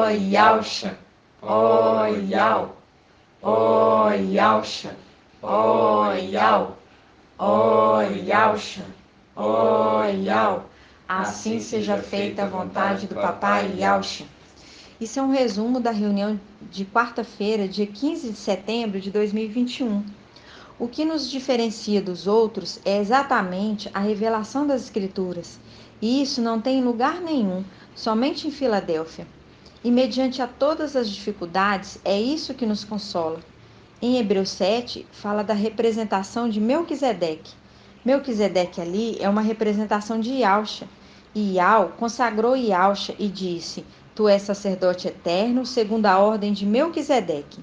Yausha, ó Yau, ó Yausha, ó Yau, ó Yausha, ó Yau. Assim seja feita a vontade do Papai Yausha. Isso é um resumo da reunião de quarta-feira, dia 15 de setembro de 2021. O que nos diferencia dos outros é exatamente a revelação das Escrituras, e isso não tem lugar nenhum, somente em Filadélfia. E mediante a todas as dificuldades, é isso que nos consola. Em Hebreus 7, fala da representação de Melquisedeque. Melquisedeque ali é uma representação de Yausha. E Yau consagrou Yausha e disse: Tu és sacerdote eterno, segundo a ordem de Melquisedeque.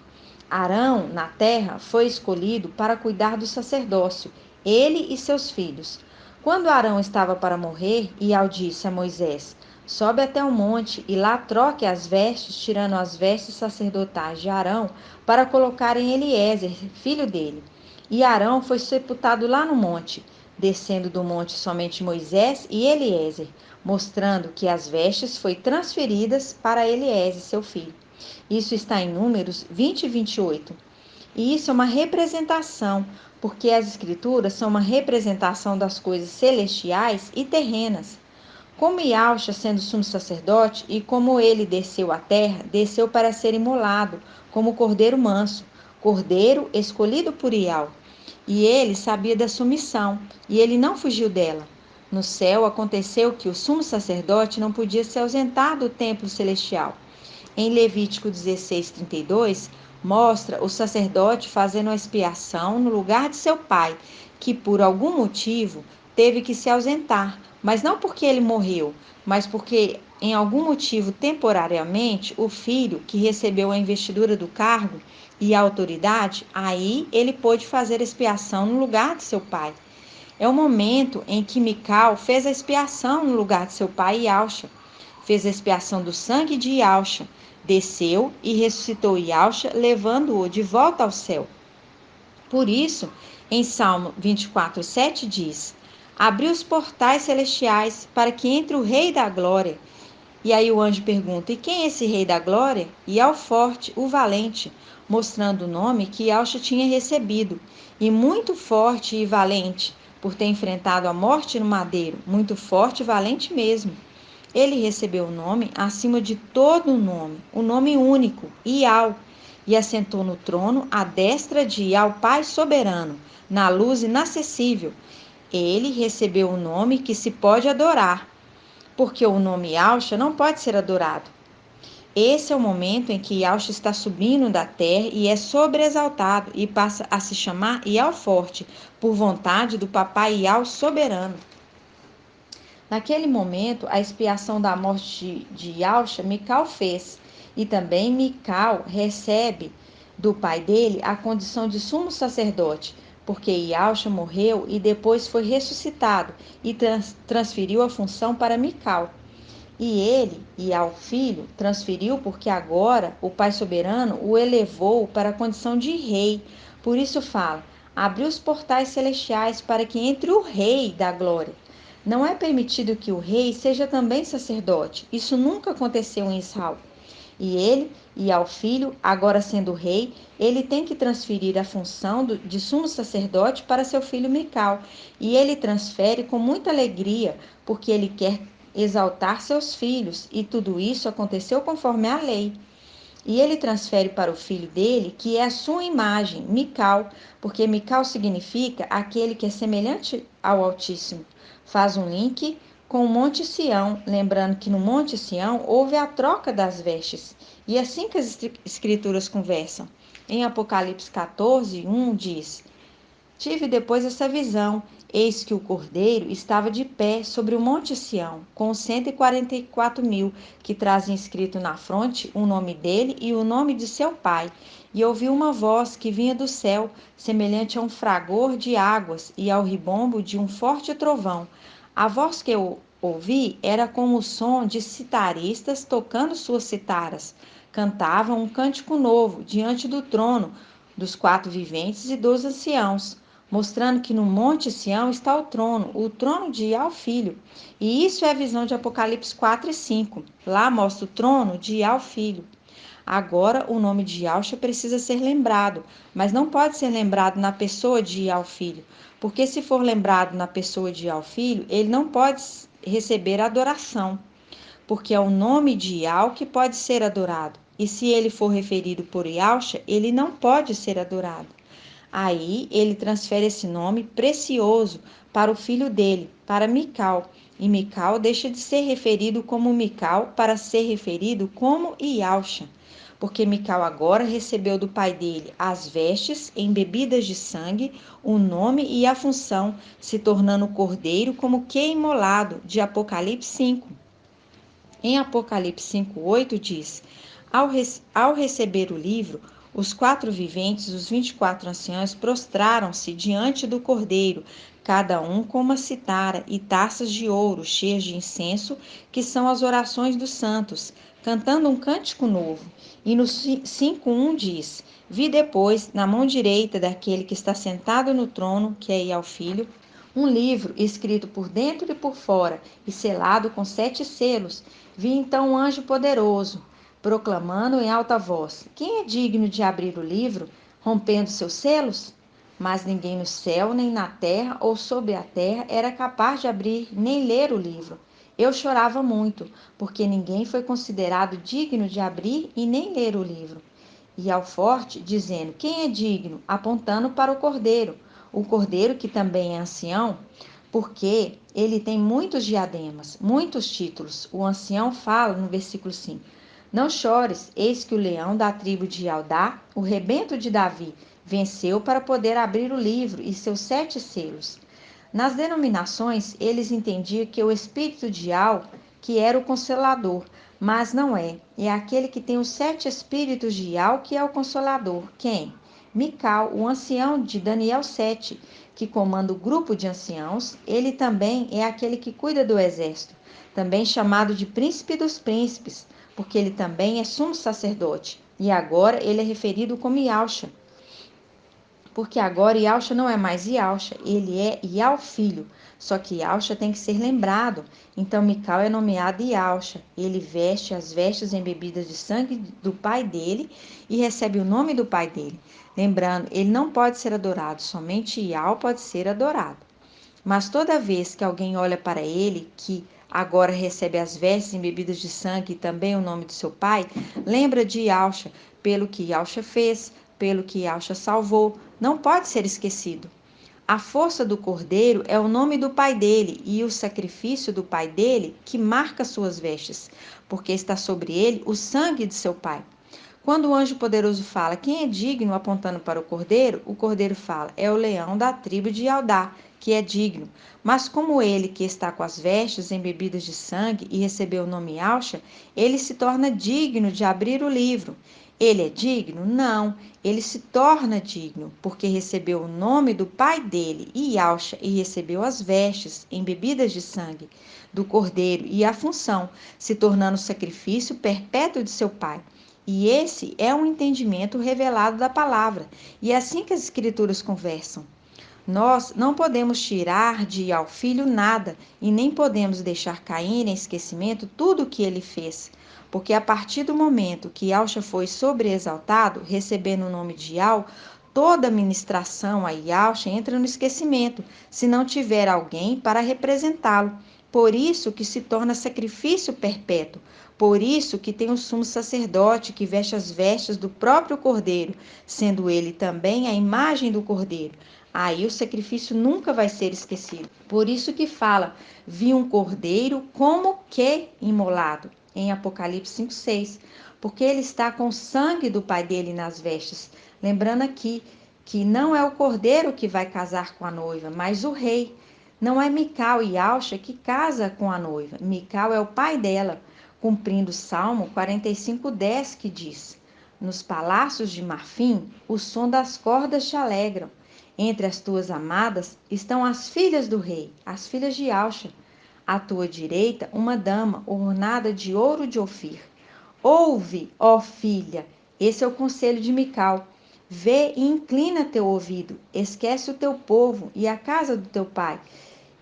Arão, na terra, foi escolhido para cuidar do sacerdócio, ele e seus filhos. Quando Arão estava para morrer, Yau disse a Moisés: Sobe até o monte e lá troque as vestes, tirando as vestes sacerdotais de Arão, para colocar em Eliezer, filho dele. E Arão foi sepultado lá no monte, descendo do monte somente Moisés e Eliezer, mostrando que as vestes foram transferidas para Eliezer, seu filho. Isso está em Números 20 e 28. E isso é uma representação, porque as Escrituras são uma representação das coisas celestiais e terrenas. Como Yausha, sendo sumo sacerdote, e como ele desceu à terra, desceu para ser imolado, como cordeiro manso, cordeiro escolhido por Iau. E ele sabia da sua missão, e ele não fugiu dela. No céu aconteceu que o sumo sacerdote não podia se ausentar do templo celestial. Em Levítico 16:32, mostra o sacerdote fazendo a expiação no lugar de seu pai, que por algum motivo teve que se ausentar, mas não porque ele morreu, mas porque em algum motivo temporariamente o filho que recebeu a investidura do cargo e a autoridade, aí ele pôde fazer a expiação no lugar de seu pai. É o momento em que Mical fez a expiação no lugar de seu pai Yausha. Fez a expiação do sangue de Yausha, desceu e ressuscitou Yausha, levando-o de volta ao céu. Por isso, em Salmo 24:7 diz: Abri os portais celestiais para que entre o Rei da Glória. E aí o anjo pergunta: e quem é esse Rei da Glória? E é o forte, o valente, mostrando o nome que Yausha tinha recebido. E muito forte e valente, por ter enfrentado a morte no madeiro, muito forte e valente mesmo. Ele recebeu o nome acima de todo nome, o nome único, Iau, e assentou no trono à destra de Iau, Pai soberano, na luz inacessível. Ele recebeu o nome que se pode adorar, porque o nome Yausha não pode ser adorado. Esse é o momento em que Yausha está subindo da terra e é sobreexaltado e passa a se chamar Iau Forte, por vontade do Papai Iau soberano. Naquele momento, a expiação da morte de Yausha, Mical fez, e também Mical recebe do pai dele a condição de sumo sacerdote, porque Yausha morreu e depois foi ressuscitado e transferiu a função para Mical. E ele, e ao filho, transferiu porque agora o Pai soberano o elevou para a condição de rei. Por isso fala: abriu os portais celestiais para que entre o rei da glória. Não é permitido que o rei seja também sacerdote. Isso nunca aconteceu em Israel. E ele, e ao filho, agora sendo rei, ele tem que transferir a função de sumo sacerdote para seu filho Mical. E ele transfere com muita alegria, porque ele quer exaltar seus filhos, e tudo isso aconteceu conforme a lei. E ele transfere para o filho dele, que é a sua imagem, Mical, porque Mical significa aquele que é semelhante ao Altíssimo. Faz um link com o Monte Sião, lembrando que no Monte Sião houve a troca das vestes. E assim que as escrituras conversam. Em Apocalipse 14:1 diz: Tive depois essa visão, eis que o Cordeiro estava de pé sobre o monte Sião, com 144.000, que trazem escrito na fronte o nome dele e o nome de seu pai. E ouvi uma voz que vinha do céu, semelhante a um fragor de águas e ao ribombo de um forte trovão. A voz que eu ouvi era como o som de citaristas tocando suas citaras. Cantavam um cântico novo diante do trono dos quatro viventes e dos anciãos, mostrando que no Monte Sião está o trono de Iá, o filho. E isso é a visão de Apocalipse 4 e 5. Lá mostra o trono de Iá, o filho. Agora, o nome de Yahshua precisa ser lembrado, mas não pode ser lembrado na pessoa de Yah, o filho, porque se for lembrado na pessoa de Yah, o filho, ele não pode receber adoração, porque é o nome de Yah que pode ser adorado. E se ele for referido por Yahshua, ele não pode ser adorado. Aí ele transfere esse nome precioso para o filho dele, para Mical. E Mical deixa de ser referido como Mical para ser referido como Yahshua. Porque Mical agora recebeu do pai dele as vestes embebidas de sangue, o nome e a função, se tornando cordeiro como que imolado, de Apocalipse 5. Em Apocalipse 5:8 diz: ao receber o livro, os 4 viventes, os 24 anciãos, prostraram-se diante do cordeiro, cada um com uma citara e taças de ouro cheias de incenso, que são as orações dos santos, cantando um cântico novo. E no 5:1 diz: vi depois, na mão direita daquele que está sentado no trono, que é Iá, o Filho, um livro escrito por dentro e por fora e selado com 7 selos. Vi então um anjo poderoso, proclamando em alta voz: quem é digno de abrir o livro, rompendo seus selos? Mas ninguém no céu, nem na terra ou sobre a terra era capaz de abrir nem ler o livro. Eu chorava muito, porque ninguém foi considerado digno de abrir e nem ler o livro. E ao forte, dizendo: quem é digno? Apontando para o cordeiro que também é ancião, porque ele tem muitos diademas, muitos títulos. O ancião fala no versículo 5: não chores, eis que o leão da tribo de Judá, o rebento de Davi, venceu para poder abrir o livro e seus 7 selos. Nas denominações, eles entendiam que o espírito de Al, que era o consolador, mas não é. É aquele que tem os 7 espíritos de Al que é o consolador. Quem? Mical, o ancião de Daniel 7, que comanda o grupo de anciãos. Ele também é aquele que cuida do exército, também chamado de príncipe dos príncipes, porque ele também é sumo sacerdote. E agora ele é referido como Yahshua, porque agora Yahshua não é mais Yahshua, ele é Iá, o filho. Só que Yahshua tem que ser lembrado. Então Mical é nomeado Yahshua. Ele veste as vestes embebidas de sangue do pai dele e recebe o nome do pai dele. Lembrando, ele não pode ser adorado, somente Iá pode ser adorado. Mas toda vez que alguém olha para ele, que agora recebe as vestes embebidas de sangue e também o nome do seu pai, lembra de Yahshua, pelo que Yahshua fez, pelo que Yahshua salvou, não pode ser esquecido. A força do cordeiro é o nome do pai dele e o sacrifício do pai dele que marca suas vestes, porque está sobre ele o sangue de seu pai. Quando o anjo poderoso fala, quem é digno, apontando para o cordeiro fala, é o leão da tribo de Judá, que é digno. Mas como ele que está com as vestes embebidas de sangue e recebeu o nome Yahshua, ele se torna digno de abrir o livro. Ele é digno? Não, ele se torna digno, porque recebeu o nome do pai dele, Yahshua, e recebeu as vestes embebidas de sangue do cordeiro e a função, se tornando o sacrifício perpétuo de seu pai. E esse é um entendimento revelado da palavra. E é assim que as escrituras conversam. Nós não podemos tirar de ao filho nada e nem podemos deixar cair em esquecimento tudo o que ele fez. Porque a partir do momento que Yahshua foi sobreexaltado, recebendo o nome de Yah, toda ministração a Yahshua entra no esquecimento, se não tiver alguém para representá-lo. Por isso que se torna sacrifício perpétuo. Por isso que tem o sumo sacerdote que veste as vestes do próprio cordeiro, sendo ele também a imagem do cordeiro. Aí o sacrifício nunca vai ser esquecido. Por isso que fala, vi um cordeiro como que imolado, em Apocalipse 5:6, porque ele está com o sangue do pai dele nas vestes. Lembrando aqui que não é o cordeiro que vai casar com a noiva, mas o rei. Não é Mical e Yahshua que casa com a noiva. Mical é o pai dela, cumprindo o Salmo 45:10, que diz: nos palácios de marfim, o som das cordas te alegram. Entre as tuas amadas estão as filhas do rei, as filhas de Yahshua. À tua direita, uma dama ornada de ouro de Ofir. Ouve, ó filha, esse é o conselho de Mical. Vê e inclina teu ouvido, esquece o teu povo e a casa do teu pai,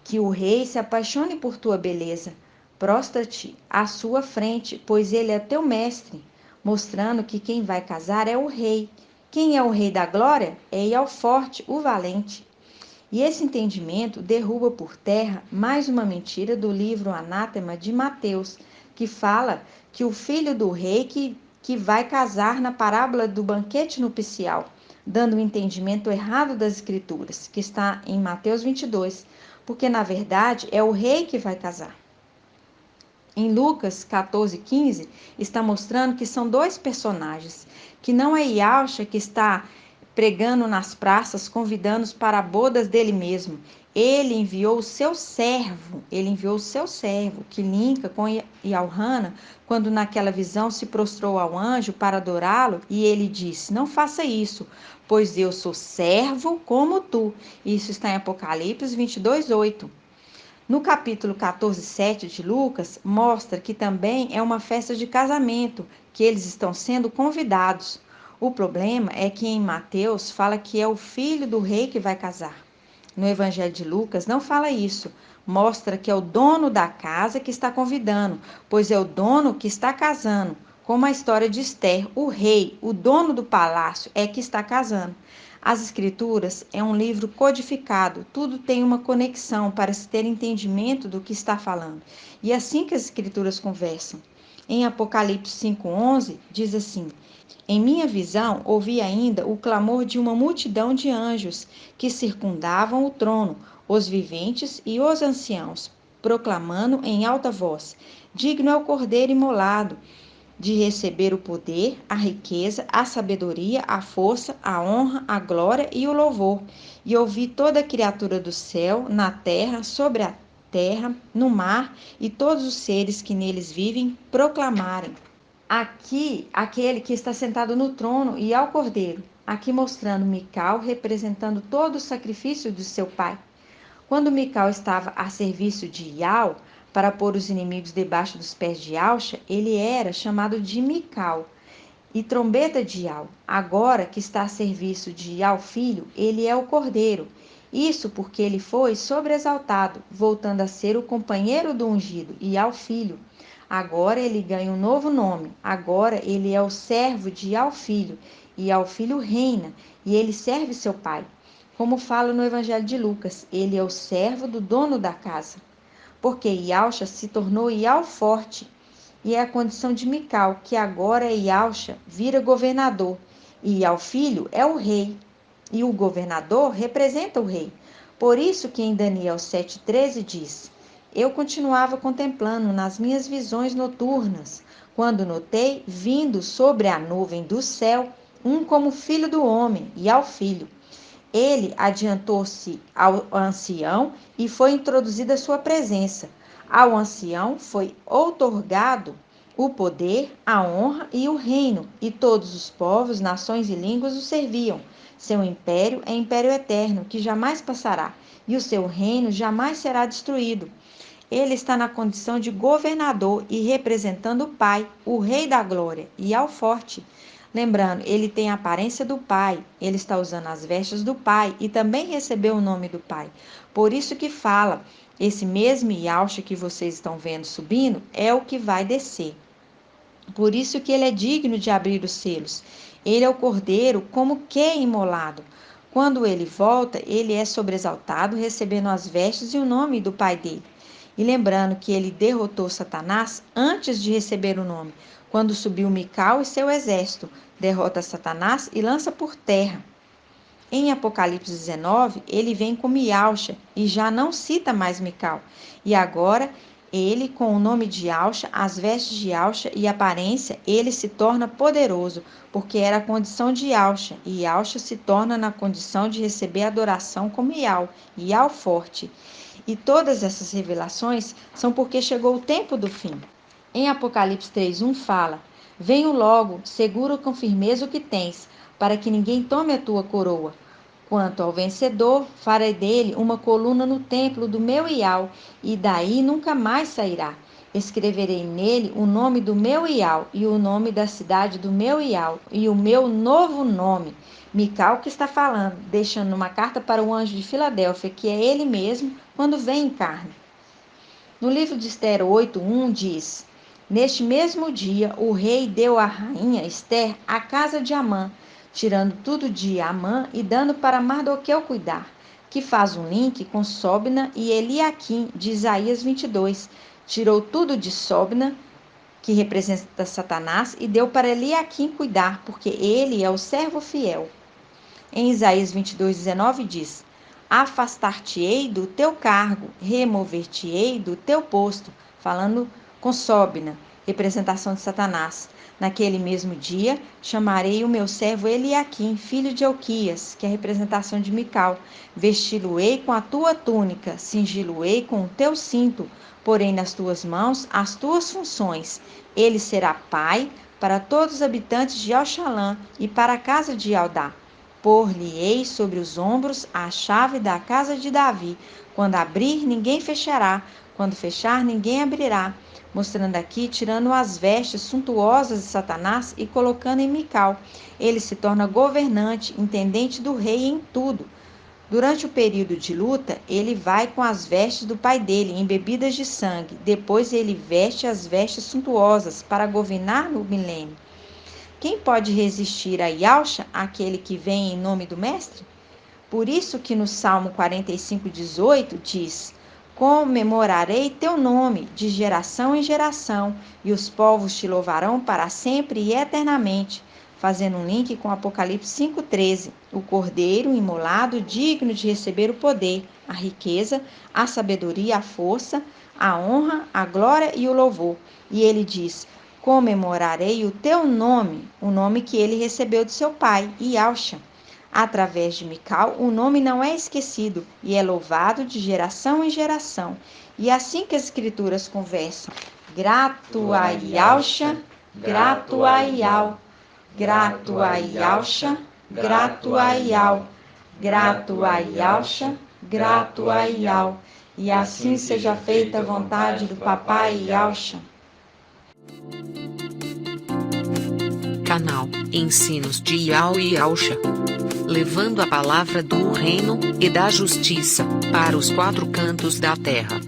que o rei se apaixone por tua beleza. Prostra-te à sua frente, pois ele é teu mestre, mostrando que quem vai casar é o rei. Quem é o rei da glória? É Ialforte, o valente. E esse entendimento derruba por terra mais uma mentira do livro Anátema de Mateus, que fala que o filho do rei que vai casar na parábola do banquete nupcial, dando o entendimento errado das escrituras, que está em Mateus 22, porque na verdade é o rei que vai casar. Em Lucas 14:15, está mostrando que são dois personagens, que não é Yahshua que está pregando nas praças, convidando-os para bodas dele mesmo. Ele enviou o seu servo, que linka com Yalhana, quando naquela visão se prostrou ao anjo para adorá-lo, e ele disse: não faça isso, pois eu sou servo como tu. Isso está em Apocalipse 22:8. No capítulo 14:7 de Lucas, mostra que também é uma festa de casamento, que eles estão sendo convidados. O problema é que em Mateus fala que é o filho do rei que vai casar. No Evangelho de Lucas não fala isso. Mostra que é o dono da casa que está convidando, pois é o dono que está casando. Como a história de Esther, o rei, o dono do palácio, é que está casando. As Escrituras é um livro codificado, tudo tem uma conexão para se ter entendimento do que está falando. E é assim que as Escrituras conversam. Em Apocalipse 5:11, diz assim: em minha visão, ouvi ainda o clamor de uma multidão de anjos que circundavam o trono, os viventes e os anciãos, proclamando em alta voz: digno é o Cordeiro imolado de receber o poder, a riqueza, a sabedoria, a força, a honra, a glória e o louvor. E ouvi toda a criatura do céu, na terra, sobre a terra, no mar, e todos os seres que neles vivem, proclamarem: aqui, aquele que está sentado no trono e ao Cordeiro. Aqui mostrando Mical representando todo o sacrifício de seu pai. Quando Mical estava a serviço de Ial, para pôr os inimigos debaixo dos pés de Yahshua, ele era chamado de Mical e trombeta de Ial. Agora que está a serviço de Ial filho, ele é o Cordeiro. Isso porque ele foi sobreexaltado, voltando a ser o companheiro do ungido, Ial filho. Agora ele ganha um novo nome. Agora ele é o servo de Ial filho. Ial filho reina e ele serve seu pai. Como fala no Evangelho de Lucas, ele é o servo do dono da casa. Porque Yahshua se tornou Ial forte, e é a condição de Mical, que agora é Yahshua, vira governador, e Ial filho é o rei, e o governador representa o rei. Por isso que em Daniel 7:13 diz: eu continuava contemplando nas minhas visões noturnas, quando notei, vindo sobre a nuvem do céu, um como filho do homem, e ao filho. Ele adiantou-se ao ancião e foi introduzida a sua presença. Ao ancião foi outorgado o poder, a honra e o reino, e todos os povos, nações e línguas o serviam. Seu império é império eterno, que jamais passará, e o seu reino jamais será destruído. Ele está na condição de governador e representando o Pai, o Rei da Glória, e ao forte. Lembrando, ele tem a aparência do Pai, ele está usando as vestes do Pai e também recebeu o nome do Pai. Por isso que fala, esse mesmo Yahshua que vocês estão vendo subindo é o que vai descer. Por isso que ele é digno de abrir os selos. Ele é o Cordeiro como que imolado. Quando ele volta, ele é sobreexaltado, recebendo as vestes e o nome do Pai dele. E lembrando que ele derrotou Satanás antes de receber o nome, quando subiu Mical e seu exército, derrota Satanás e lança por terra. Em Apocalipse 19, ele vem como Yahshua e já não cita mais Mical. E agora, ele, com o nome de Yahshua, as vestes de Yahshua e aparência, ele se torna poderoso, porque era a condição de Yahshua, e Yahshua se torna na condição de receber adoração como Yal forte. E todas essas revelações são porque chegou o tempo do fim. Em Apocalipse 3:1 fala: venho logo, segura com firmeza o que tens, para que ninguém tome a tua coroa. Quanto ao vencedor, farei dele uma coluna no templo do meu Ial, e daí nunca mais sairá. Escreverei nele o nome do meu Iau e o nome da cidade do meu Iau e o meu novo nome. Mical que está falando, deixando uma carta para o anjo de Filadélfia, que é ele mesmo, quando vem em carne. No livro de Esther 8:1 diz: Neste mesmo dia, o rei deu à rainha Esther a casa de Amã, tirando tudo de Amã e dando para Mardoqueu cuidar, que faz um link com Sobna e Eliaquim, de Isaías 22. Tirou tudo de Sobna, que representa Satanás, e deu para Eliaquim cuidar, porque ele é o servo fiel. Em Isaías 22:19 diz: Afastar-te-ei do teu cargo, remover-te-ei do teu posto, falando com Sobna, representação de Satanás. Naquele mesmo dia, chamarei o meu servo Eliaquim, filho de Elquias, que é a representação de Mical. Vesti-lo-ei com a tua túnica, cingi-lo-ei com o teu cinto, porém nas tuas mãos as tuas funções. Ele será pai para todos os habitantes de Alxalã e para a casa de Aldá. Pôr-lhe-ei sobre os ombros a chave da casa de Davi. Quando abrir, ninguém fechará. Quando fechar, ninguém abrirá. Mostrando aqui, tirando as vestes suntuosas de Satanás e colocando em Mical. Ele se torna governante, intendente do rei em tudo. Durante o período de luta, ele vai com as vestes do pai dele, embebidas de sangue. Depois ele veste as vestes suntuosas para governar no milênio. Quem pode resistir a Yahshua, aquele que vem em nome do Mestre? Por isso que no Salmo 45:18 diz: Comemorarei teu nome de geração em geração, e os povos te louvarão para sempre e eternamente. Fazendo um link com Apocalipse 5:13, o cordeiro imolado digno de receber o poder, a riqueza, a sabedoria, a força, a honra, a glória e o louvor. E ele diz: comemorarei o teu nome, o nome que ele recebeu de seu pai, Yahshua. Através de Mical, o nome não é esquecido e é louvado de geração em geração. E assim que as escrituras conversam: grato a Yahshua, grato a Yau, grato a Yahshua, grato a Yau, grato a Yahshua, grato a Yau. E assim seja feita a vontade do Papai Yahshua. Canal Ensinos de Yau e Yahshua, levando a palavra do reino e da justiça para os quatro cantos da terra.